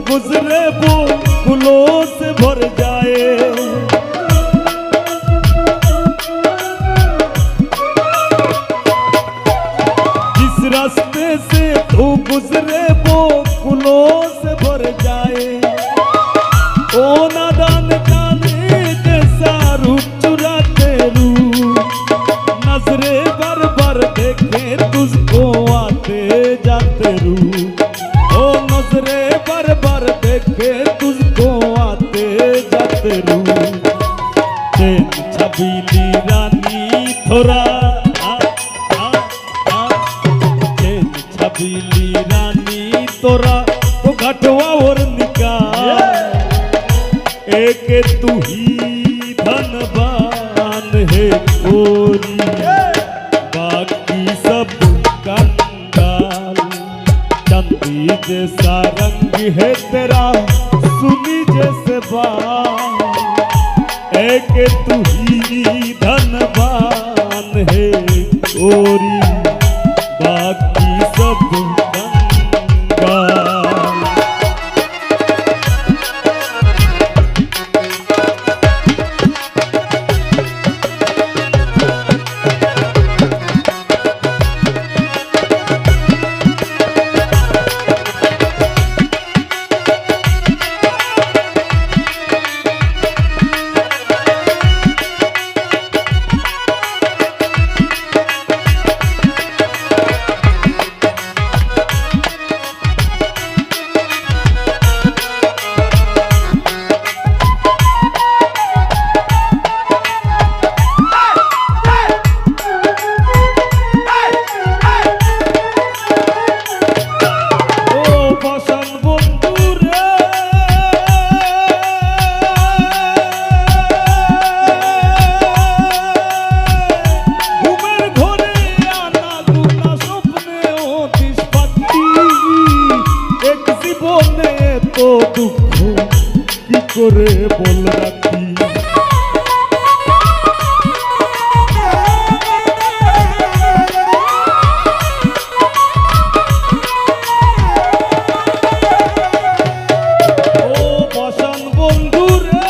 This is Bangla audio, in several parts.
गुजरे वो फूलों से भर जाए। जिस रास्ते से तू गुजरे वो फूलों से भर जाए। ओ नादान जाने जैसा रूप चुराते रूप, नजरे बार बार देखे तुझको आते जाते रूप। ओ नजरे बार बार देखे तुझको आते जाते रूप। चैन छबीली रानी थोड़ा चैन छबीली रानी तोरा तो घटवा और निकाल। एक तू ही धनवान है गोरी, बाकी सब कंगाल। चांदी जैसा रंग है तेरा, सुनी जैसे बाल। एक तू ही धनवान है गोरी, बाकी सब कंगाल। তো দুঃখ কি করে বল রাখি। ও বসন বন্ধু রে,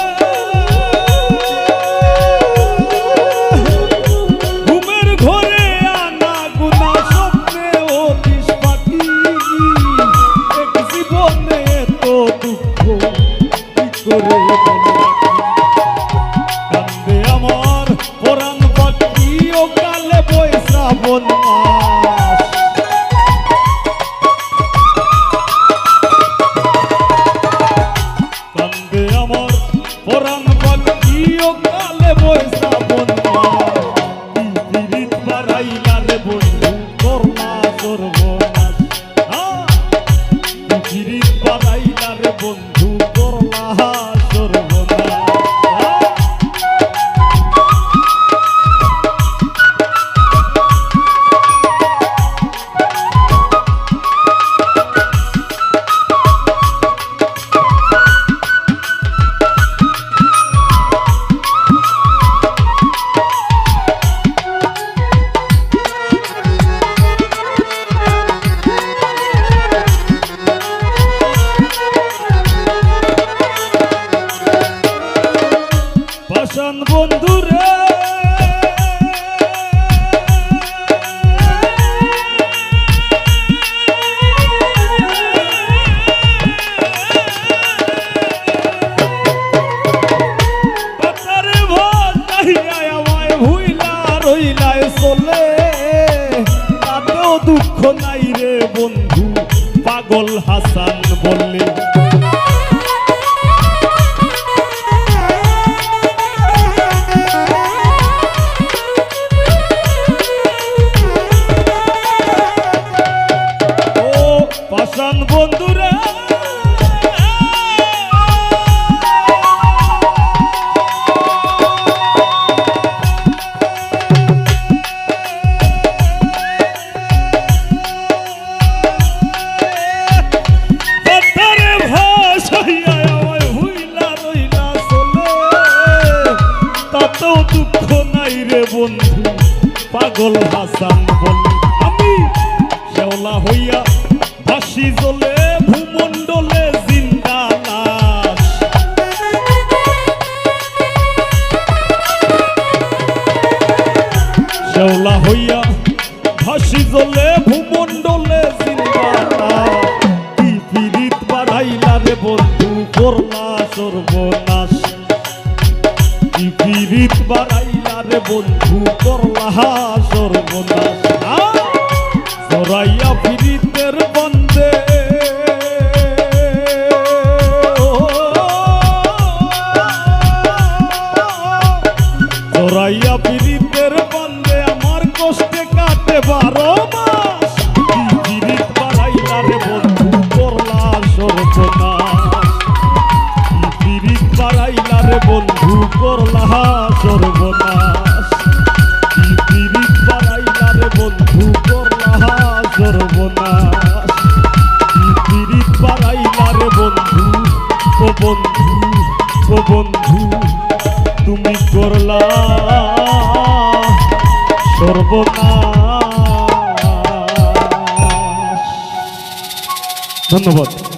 ঘুমের ঘরে আনা গুনা স্বপ্নে অতিশ পাখি। এক জীবনে তো দুঃখ কি করে বল রাখি। কান্দে আমার পরাণ পাখি ও কালে বই শ্রাবণ মাস। কান্দে আমার পরাণ পাখি ও কালে বই শ্রাবণ মাস। পিরিত বাড়াইলা রে বন্ধু করলা সর্বনাশ। পিরিত বাড়াইলা রে বন্ধু করলা সর্বনাশ। বসন বন্ধু রে, বাতারে ভোর চাহিয়া আমায় ভুইলা রইলায় চলে। তাতেও দুঃখ নাই রে বন্ধু পাগল হাসান বললে। পাষাণ বন্ধুরা তাতেও দুঃখ নাই রে বন্ধু পাগল হাসান বলে। আমি শেওলা হইয়া ভাসি জলে ভূমণ্ডলে জিন্দা জড়াইয়া পীড়িতের বন্ধে জড়াইয়া পীড়িতের বন্ধে আমার কষ্টে কাটে 12 মাস কি পীড়িত বাড়াইলা রে বন্ধু করলা সর্বনাশ কি পীড়িত বাড়াইলা রে বন্ধু করলা সর্বনাশ কি পীড়িত বাড়াইলা রে বন্ধু করলা সর্বনাশ কি পীড়িত বাড়াইলা রে বন্ধু ও বন্ধু ও বন্ধু তুমি করলা সর্বনাশ। ধন্যবাদ।